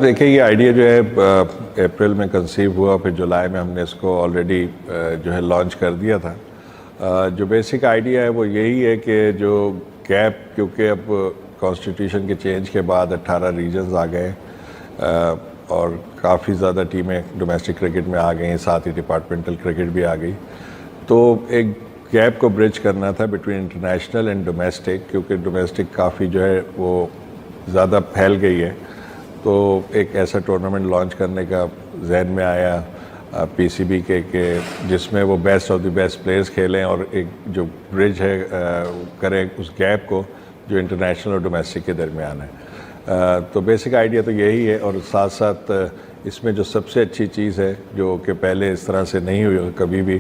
دیکھیں یہ آئیڈیا جو ہے اپریل میں کنسیو ہوا، پھر جولائی میں ہم نے اس کو آلریڈی جو ہے لانچ کر دیا تھا۔ جو بیسک آئیڈیا ہے وہ یہی ہے کہ جو گیپ، کیونکہ اب کانسٹیٹیوشن کے چینج کے بعد 18 ریجنز آ گئے اور کافی زیادہ ٹیمیں ڈومیسٹک کرکٹ میں آ گئی ہیں، ساتھ ہی ڈپارٹمنٹل کرکٹ بھی آ گئی، تو ایک گیپ کو برج کرنا تھا بٹوین انٹرنیشنل اینڈ ڈومیسٹک، کیونکہ ڈومیسٹک کافی جو ہے وہ زیادہ پھیل گئی ہے، تو ایک ایسا ٹورنامنٹ لانچ کرنے کا ذہن میں آیا پی سی بی کے کہ جس میں وہ best of the best players کھیلیں اور ایک جو برج ہے کریں اس گیپ کو جو انٹرنیشنل اور ڈومیسٹک کے درمیان ہے۔ تو بیسک آئیڈیا تو یہی ہے، اور ساتھ ساتھ اس میں جو سب سے اچھی چیز ہے جو کہ پہلے اس طرح سے نہیں ہوئی کبھی بھی،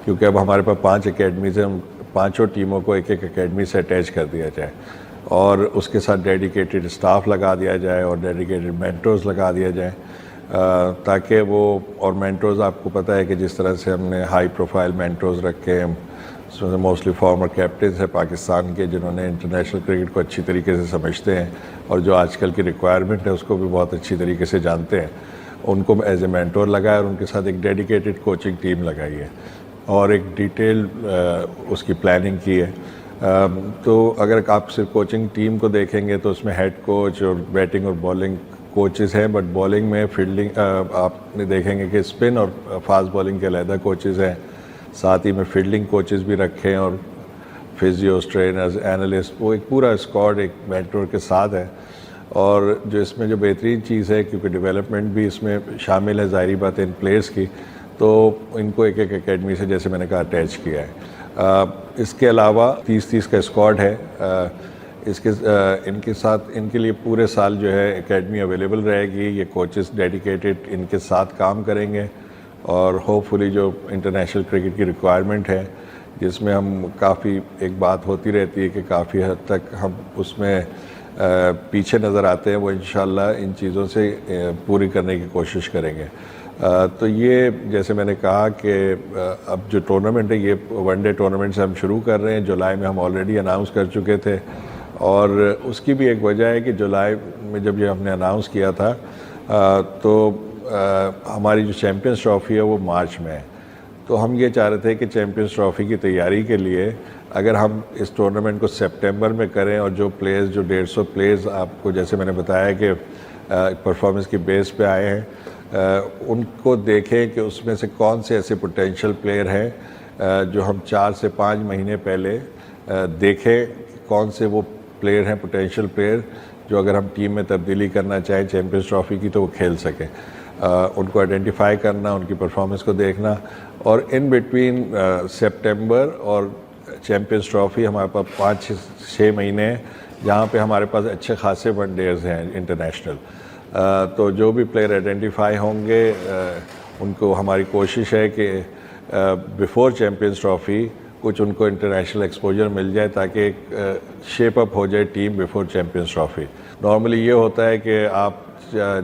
کیونکہ اب ہمارے پاس 5 اکیڈمیز ہیں، پانچوں ٹیموں کو ایک ایک اکیڈمی سے اٹیچ کر دیا جائے اور اس کے ساتھ ڈیڈیکیٹڈ اسٹاف لگا دیا جائے اور ڈیڈیکیٹڈ مینٹورز لگا دیا جائے، تاکہ وہ، اور مینٹورز آپ کو پتہ ہے کہ جس طرح سے ہم نے ہائی پروفائل مینٹورز رکھے ہیں، اس میں سے موسٹلی فارمر کیپٹنز ہیں پاکستان کے، جنہوں نے انٹرنیشنل کرکٹ کو اچھی طریقے سے سمجھتے ہیں اور جو آج کل کی ریکوائرمنٹ ہے اس کو بھی بہت اچھی طریقے سے جانتے ہیں، ان کو ایز اے مینٹور لگایا اور ان کے ساتھ ایک ڈیڈیکیٹڈ کوچنگ ٹیم لگائی ہے اور ایک ڈیٹیل اس کی پلاننگ کی ہے۔ تو اگر آپ صرف کوچنگ ٹیم کو دیکھیں گے تو اس میں ہیڈ کوچ اور بیٹنگ اور بالنگ کوچز ہیں، بٹ بالنگ میں فیلڈنگ آپ نے دیکھیں گے کہ اسپن اور فاسٹ بالنگ کے علیحدہ کوچز ہیں، ساتھ ہی میں فیلڈنگ کوچز بھی رکھے ہیں اور فزیوز، ٹرینرز، اینالسٹ، وہ ایک پورا اسکواڈ ایک مینٹور کے ساتھ ہے۔ اور جو اس میں جو بہترین چیز ہے، کیونکہ ڈیولپمنٹ بھی اس میں شامل ہے ظاہری بات ہے ان پلیئرس کی، تو ان کو ایک ایک اکیڈمی سے جیسے میں نے کہا اٹیچ کیا ہے۔ اس کے علاوہ 30 کا اسکواڈ ہے، اس کے ان کے ساتھ ان کے لیے پورے سال جو ہے اکیڈمی اویلیبل رہے گی، یہ کوچز ڈیڈیکیٹڈ ان کے ساتھ کام کریں گے اور ہوپ فلی جو انٹرنیشنل کرکٹ کی ریکوائرمنٹ ہے، جس میں ہم کافی ایک بات ہوتی رہتی ہے کہ کافی حد تک ہم اس میں پیچھے نظر آتے ہیں، وہ انشاءاللہ ان چیزوں سے پوری کرنے کی کوشش کریں گے۔ تو یہ جیسے میں نے کہا کہ اب جو ٹورنامنٹ ہے یہ ون ڈے ٹورنامنٹ سے ہم شروع کر رہے ہیں، جولائی میں ہم آلریڈی اناؤنس کر چکے تھے، اور اس کی بھی ایک وجہ ہے کہ جولائی میں جب یہ ہم نے اناؤنس کیا تھا تو ہماری جو چیمپئنز ٹرافی ہے وہ مارچ میں ہے، تو ہم یہ چاہ رہے تھے کہ چیمپئنز ٹرافی کی تیاری کے لیے اگر ہم اس ٹورنامنٹ کو سپٹمبر میں کریں اور جو پلیئرز جو 150 پلیئرز آپ کو جیسے میں نے بتایا کہ پرفارمنس کی بیس پہ آئے ہیں، ان کو دیکھیں کہ اس میں سے کون سے ایسے پوٹینشیل پلیئر ہیں جو ہم 4 سے 5 مہینے پہلے دیکھیں کون سے وہ پلیئر ہیں پوٹینشیل پلیئر جو اگر ہم ٹیم میں تبدیلی کرنا چاہیں چیمپئنز ٹرافی کی تو وہ کھیل سکیں، ان کو آئیڈینٹیفائی کرنا، ان کی پرفارمنس کو دیکھنا، اور ان بٹوین سپٹمبر اور چیمپئنز ٹرافی ہمارے پاس 5-6 مہینے ہیں جہاں پہ ہمارے پاس اچھے خاصے ون ڈیز ہیں انٹرنیشنل، تو جو بھی پلیئر آئیڈینٹیفائی ہوں گے ان کو ہماری کوشش ہے کہ بیفور چیمپئنز ٹرافی کچھ ان کو انٹرنیشنل ایکسپوجر مل جائے تاکہ ایک شیپ اپ ہو جائے team before champions trophy. Normally یہ ہوتا ہے کہ آپ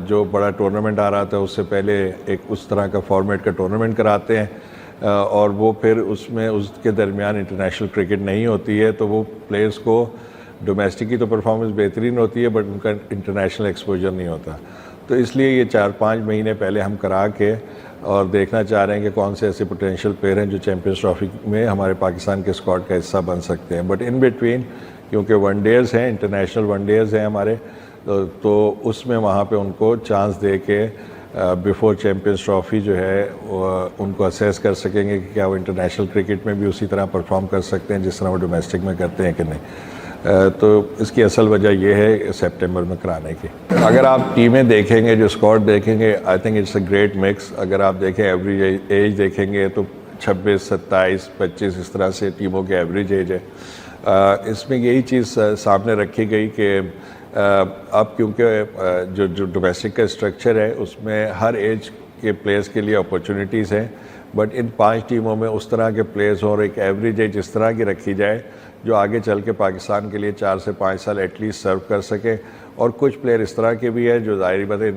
جو بڑا ٹورنامنٹ آ رہا تھا اس سے پہلے ایک اس طرح کا فارمیٹ کا ٹورنامنٹ کراتے ہیں اور وہ پھر اس میں اس کے درمیان انٹرنیشنل کرکٹ نہیں ہوتی ہے، تو وہ پلیئرز کو ڈومیسٹک کی تو پرفارمنس بہترین ہوتی ہے بٹ ان کا انٹرنیشنل ایکسپوجر نہیں ہوتا، تو اس لیے یہ 4-5 مہینے پہلے ہم کرا کے اور دیکھنا چاہ رہے ہیں کہ کون سے ایسے پوٹینشیل پلیئر ہیں جو چیمپئنز ٹرافی میں ہمارے پاکستان کے اسکواڈ کا حصہ بن سکتے ہیں، بٹ ان بٹوین کیونکہ ون ڈیز ہیں، انٹرنیشنل ون ڈیز ہیں ہمارے، تو اس میں وہاں پہ ان کو چانس دے کے بیفور چیمپئنز ٹرافی جو ہے ان کو اسیس کر سکیں گے کہ کیا وہ انٹرنیشنل کرکٹ میں بھی اسی طرح پرفارم کر سکتے ہیں جس طرح وہ ڈومیسٹک میں کرتے ہیں کہ نہیں۔ تو اس کی اصل وجہ یہ ہے سپٹمبر میں کرانے کی۔ اگر آپ ٹیمیں دیکھیں گے، جو اسکواڈ دیکھیں گے، I think it's a great mix. اگر آپ دیکھیں ایوریج ایج دیکھیں گے تو 26، 27، 25 اس طرح سے ٹیموں کے ایوریج ایج ہے۔ اس میں یہی چیز سامنے رکھی گئی کہ اب کیونکہ جو ڈومیسٹک کا اسٹرکچر ہے اس میں ہر ایج کے پلیئرز کے لیے اپورچونیٹیز ہیں، بٹ ان 5 ٹیموں میں اس طرح کے پلیئرز اور ایک ایوریج ایج اس طرح کی رکھی جائے جو آگے چل کے پاکستان کے لیے 4 سے 5 سال ایٹ لیسٹ سرو کر سکے، اور کچھ پلیئر اس طرح کے بھی ہیں جو ظاہری بات ہے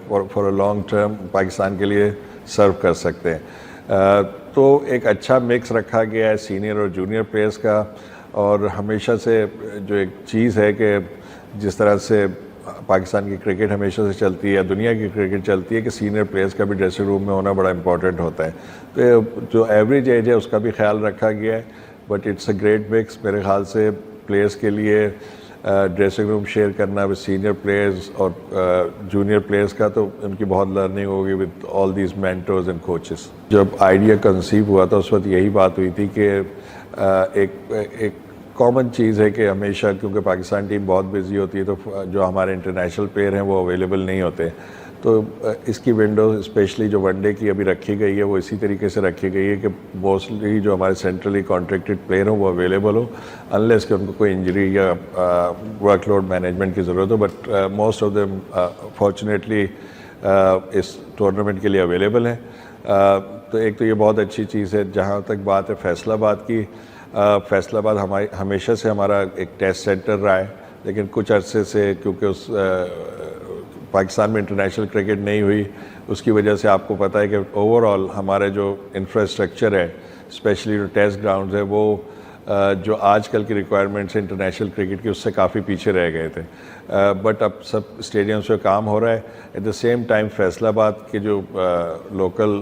for a long term Pakistan کے لیے سرو کر سکتے ہیں۔ تو ایک اچھا مکس رکھا گیا ہے سینئر اور جونیئر پلیئرز کا، اور ہمیشہ سے جو ایک چیز ہے کہ جس طرح سے پاکستان کی کرکٹ ہمیشہ سے چلتی ہے, دنیا کی کرکٹ چلتی ہے کہ سینئر پلیئرز کا بھی ڈریسنگ روم میں ہونا بڑا امپورٹنٹ ہوتا ہے. تو جو ایوریج ایج ہے اس کا بھی خیال رکھا گیا ہے, but it's a great mix میرے خیال سے پلیئرز کے لیے. ڈریسنگ روم شیئر کرنا ود سینئر پلیئرز اور جونیئر پلیئرز کا, تو ان کی بہت لرننگ ہوگی with all these mentors and coaches. جب آئیڈیا کنسیو ہوا تھا اس وقت یہی بات ہوئی تھی کہ ایک کامن چیز ہے کہ ہمیشہ کیونکہ پاکستان ٹیم بہت بزی ہوتی ہے تو جو ہمارے انٹرنیشنل پلیئر ہیں وہ اویلیبل نہیں ہوتے, تو اس کی ونڈو اسپیشلی جو ون ڈے کی ابھی رکھی گئی ہے وہ اسی طریقے سے رکھی گئی ہے کہ موسٹلی جو ہمارے سینٹرلی کانٹریکٹڈ پلیئر ہوں وہ اویلیبل ہو, انلیس کہ ان کو کوئی انجری یا ورک لوڈ مینجمنٹ کی ضرورت ہو. But most of them fortunately اس ٹورنامنٹ کے لیے اویلیبل ہیں. تو ایک تو یہ بہت اچھی چیز ہے. جہاں تک بات ہے فیصل آباد کی, فیصل آباد ہمیشہ سے ہمارا ایک ٹیسٹ سینٹر رہا ہے, لیکن کچھ عرصے سے کیونکہ اس پاکستان میں انٹرنیشنل کرکٹ نہیں ہوئی, اس کی وجہ سے آپ کو پتہ ہے کہ اوور آل ہمارے جو انفراسٹرکچر ہے اسپیشلی جو ٹیسٹ گراؤنڈز ہے وہ جو آج کل کی ریکوائرمنٹس ہیں انٹرنیشنل کرکٹ کی اس سے کافی پیچھے رہ گئے تھے. بٹ اب سب اسٹیڈیمس پہ کام ہو رہا ہے. At the same time Faisalabad کے جو لوکل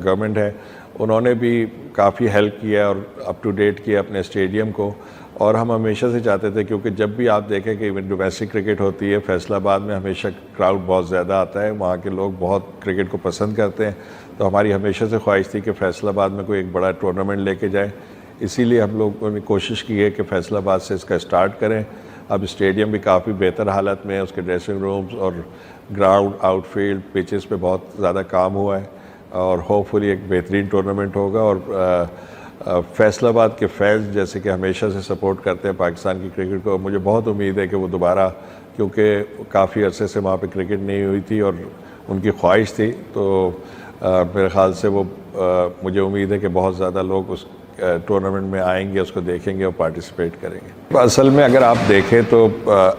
گورنمنٹ ہے انہوں نے بھی کافی ہیلپ کیا اور اپ ٹو ڈیٹ کیا اپنے اسٹیڈیم کو, اور ہم ہمیشہ سے چاہتے تھے کیونکہ جب بھی آپ دیکھیں کہ ایون ڈومیسٹک کرکٹ ہوتی ہے فیصل آباد میں ہمیشہ کراؤڈ بہت زیادہ آتا ہے, وہاں کے لوگ بہت کرکٹ کو پسند کرتے ہیں. تو ہماری ہمیشہ سے خواہش تھی کہ فیصل آباد میں کوئی ایک بڑا ٹورنامنٹ لے کے جائے, اسی لیے ہم لوگوں نے کوشش کی ہے کہ فیصل آباد سے اس کا اسٹارٹ کریں. اب اسٹیڈیم بھی کافی بہتر حالت میں ہے, اس کے ڈریسنگ رومز اور گراؤنڈ آؤٹ فیلڈ پچز پہ بہت زیادہ کام ہوا ہے, اور ہوپ فلی ایک بہترین ٹورنامنٹ ہوگا. اور فیصل آباد کے فینس جیسے کہ ہمیشہ سے سپورٹ کرتے ہیں پاکستان کی کرکٹ کو, مجھے بہت امید ہے کہ وہ دوبارہ, کیونکہ کافی عرصے سے وہاں پہ کرکٹ نہیں ہوئی تھی اور ان کی خواہش تھی, تو میرے خیال سے وہ مجھے امید ہے کہ بہت زیادہ لوگ اس ٹورنامنٹ میں آئیں گے, اس کو دیکھیں گے اور پارٹیسپیٹ کریں گے. اصل میں اگر آپ دیکھیں تو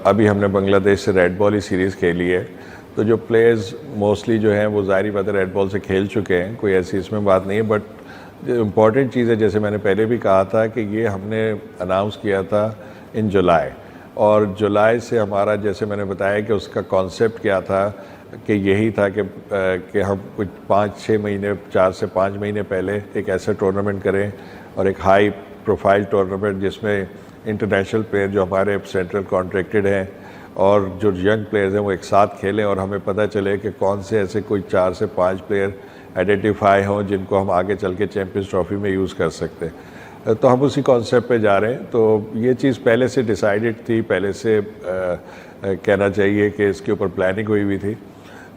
ابھی ہم نے بنگلہ دیش سے ریڈ بال ہی سیریز کھیلی ہے, تو جو پلیئرز موسٹلی جو ہیں وہ ظاہری بات ہے ریڈ بال سے کھیل چکے ہیں, کوئی ایسی اس میں بات نہیں ہے. بٹ جو امپورٹنٹ چیز ہے جیسے میں نے پہلے بھی کہا تھا کہ یہ ہم نے اناؤنس کیا تھا ان جولائی, اور جولائی سے ہمارا جیسے میں نے بتایا کہ اس کا کانسیپٹ کیا تھا کہ یہی تھا کہ ہم کچھ 5-6 مہینے 4 سے 5 مہینے پہلے ایک ایسا ٹورنامنٹ کریں, اور ایک ہائی پروفائل ٹورنامنٹ جس میں انٹرنیشنل پلیئر جو ہمارے سینٹرل کانٹریکٹڈ ہیں اور جو ینگ پلیئرز ہیں وہ ایک ساتھ کھیلیں, اور ہمیں پتہ چلے کہ کون سے ایسے کوئی 4 سے 5 پلیئر آئیڈینٹیفائی ہوں جن کو ہم آگے چل کے چیمپئنز ٹرافی میں یوز کر سکتے ہیں. تو ہم اسی کانسیپٹ پہ جا رہے ہیں. تو یہ چیز پہلے سے ڈیسائیڈڈ تھی, پہلے سے کہنا چاہیے کہ اس کے اوپر پلاننگ ہوئی تھی.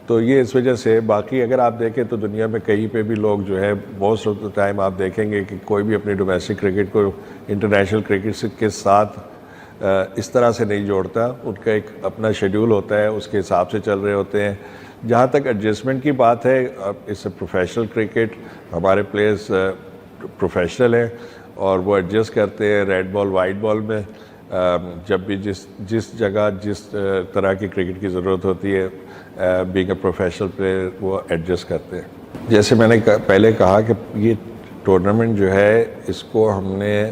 تو یہ اس وجہ سے. باقی اگر آپ دیکھیں تو دنیا میں کہیں پہ بھی لوگ جو ہے موسٹ آف دا ٹائم آپ دیکھیں گے کہ کوئی بھی اپنی ڈومیسٹک کرکٹ کو انٹرنیشنل کرکٹ کے ساتھ اس طرح سے نہیں جوڑتا. ان کا ایک اپنا شیڈیول ہوتا ہے, اس کے حساب سے چل رہے ہوتے ہیں. جہاں تک ایڈجسٹمنٹ کی بات ہے, اس سے پروفیشنل کرکٹ ہمارے پلیئرز پروفیشنل ہیں اور وہ ایڈجسٹ کرتے ہیں ریڈ بال وائٹ بال میں. جب بھی جس جگہ جس طرح کی کرکٹ کی ضرورت ہوتی ہے بینگ اے پروفیشنل پلیئر وہ ایڈجسٹ کرتے ہیں. جیسے میں نے پہلے کہا کہ یہ ٹورنامنٹ جو ہے اس کو ہم نے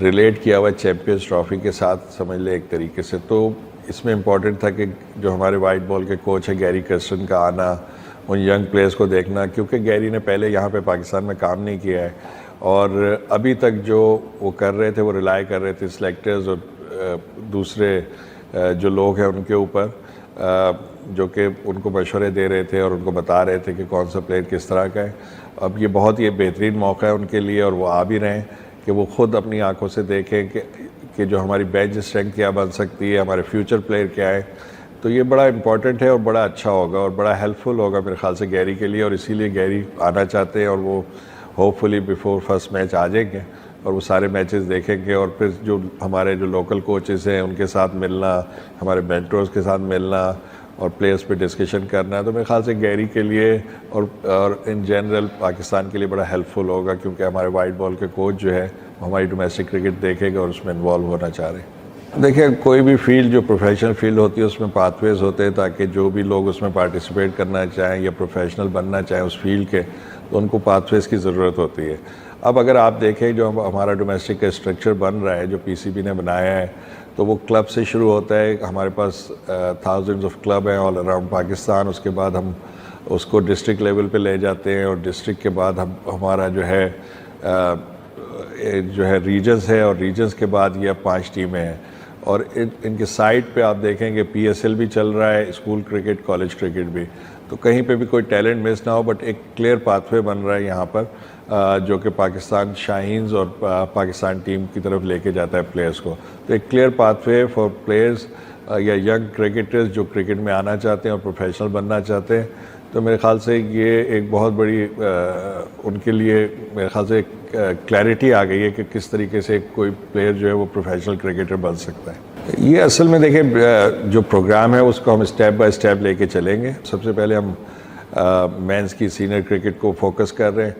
ریلیٹ کیا ہوا چیمپئنز ٹرافی کے ساتھ سمجھ لیں ایک طریقے سے. تو اس میں امپورٹنٹ تھا کہ جو ہمارے وائٹ بال کے کوچ ہیں گیری کرسٹن کا آنا, ان ینگ پلیئرز کو دیکھنا, کیونکہ گیری نے پہلے یہاں پہ پاکستان میں کام نہیں کیا ہے, اور ابھی تک جو وہ کر رہے تھے وہ ریلائی کر رہے تھے سلیکٹرز اور دوسرے جو لوگ ہیں ان کے اوپر, جو کہ ان کو مشورے دے رہے تھے اور ان کو بتا رہے تھے کہ کون سا پلیئر کس طرح کا ہے. اب یہ بہت ہی بہترین موقع ہے ان کے لیے, اور وہ آ بھی رہے ہیں کہ وہ خود اپنی آنکھوں سے دیکھیں کہ جو ہماری بینچ اسٹرینتھ کیا بن سکتی ہے, ہمارے فیوچر پلیئر کیا ہے. تو یہ بڑا امپورٹنٹ ہے اور بڑا اچھا ہوگا اور بڑا ہیلپ فل ہوگا میرے خیال سے گیری کے لیے, اور اسی لیے گیری آنا چاہتے ہیں, اور وہ ہوپ فلی بیفور فرسٹ میچ آ جائیں گے اور وہ سارے میچز دیکھیں گے. اور پھر جو ہمارے جو لوکل کوچز ہیں ان کے ساتھ ملنا, ہمارے مینٹورز کے ساتھ ملنا اور پلیئرز پہ ڈسکشن کرنا, تو میرے خیال سے گیری کے لیے اور ان جنرل پاکستان کے لیے بڑا ہیلپ فل ہوگا, کیونکہ ہمارے وائٹ بال کے کوچ جو ہے ہماری ڈومیسٹک کرکٹ دیکھے گا اور اس میں انوالو ہونا چاہ رہے ہیں. دیکھیں کوئی بھی فیلڈ جو پروفیشنل فیلڈ ہوتی ہے اس میں پاتھ ویز ہوتے ہیں تاکہ جو بھی لوگ اس میں پارٹیسپیٹ کرنا چاہیں یا پروفیشنل بننا چاہیں اس فیلڈ کے, تو ان کو پاتھ ویز کی ضرورت ہوتی ہے. اب اگر آپ دیکھیں جو ہمارا ڈومیسٹک کا اسٹرکچر بن رہا ہے جو پی سی بی نے بنایا ہے, تو وہ کلب سے شروع ہوتا ہے. ہمارے پاس تھاؤزنڈز آف کلب ہیں آل اراؤنڈ پاکستان. اس کے بعد ہم اس کو ڈسٹرکٹ لیول پہ لے جاتے ہیں, اور ڈسٹرکٹ کے بعد ہمارا جو ہے ریجنز ہے, اور ریجنز کے بعد یہ 5 ٹیمیں ہیں. اور ان کے سائٹ پہ آپ دیکھیں کہ PSL بھی چل رہا ہے, اسکول کرکٹ, کالج کرکٹ بھی. تو کہیں پہ بھی کوئی ٹیلنٹ مس نہ ہو, بٹ ایک کلیئر پاتھ وے بن رہا ہے یہاں پر, جو کہ پاکستان شاہینز اور پاکستان ٹیم کی طرف لے کے جاتا ہے پلیئرز کو. تو ایک clear path way for players یا ینگ کرکٹرز جو کرکٹ میں آنا چاہتے ہیں اور پروفیشنل بننا چاہتے ہیں. تو میرے خیال سے یہ ایک بہت بڑی ان کے لیے میرے خیال سے ایک کلیئرٹی آ گئی ہے کہ کس طریقے سے کوئی پلیئر جو ہے وہ پروفیشنل کرکٹر بن سکتا ہے. یہ اصل میں دیکھیں جو پروگرام ہے اس کو ہم اسٹیپ بائی اسٹیپ لے کے چلیں گے. سب سے پہلے ہم مینز کی سینئر کرکٹ کو فوکس کر رہے ہیں.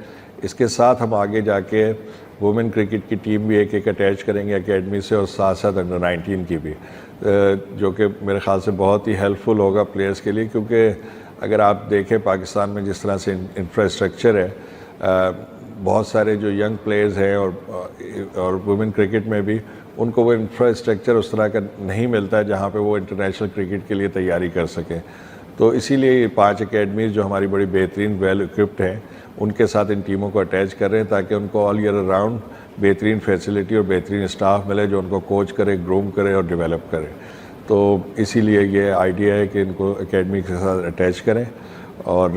اس کے ساتھ ہم آگے جا کے وومن کرکٹ کی ٹیم بھی ایک اٹیچ کریں گے اکیڈمی سے, اور ساتھ ساتھ انڈر-19 کی بھی, جو کہ میرے خیال سے بہت ہی ہیلپ فل ہوگا پلیئرز کے لیے. کیونکہ اگر آپ دیکھیں پاکستان میں جس طرح سے انفراسٹرکچر ہے, بہت سارے جو ینگ پلیئرز ہیں اور وومن کرکٹ میں بھی ان کو وہ انفراسٹرکچر اس طرح کا نہیں ملتا ہے جہاں پہ وہ انٹرنیشنل کرکٹ کے لیے تیاری کر سکیں. تو اسی لیے یہ 5 اکیڈمیز جو ہماری بڑی بہترین ویل اکوپڈ ہیں ان کے ساتھ ان ٹیموں کو اٹیچ کر رہے ہیں, تاکہ ان کو آل ایئر اراؤنڈ بہترین فیسلٹی اور بہترین اسٹاف ملے جو ان کو کوچ کرے, گروم کرے اور ڈیولپ کرے. تو اسی لیے یہ آئیڈیا ہے کہ ان کو اکیڈمی کے ساتھ اٹیچ کریں, اور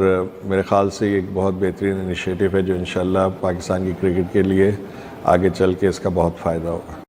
میرے خیال سے یہ ایک بہت بہترین انیشیٹو ہے جو انشاءاللہ پاکستان کی کرکٹ کے لیے آگے چل کے اس کا بہت فائدہ ہوگا.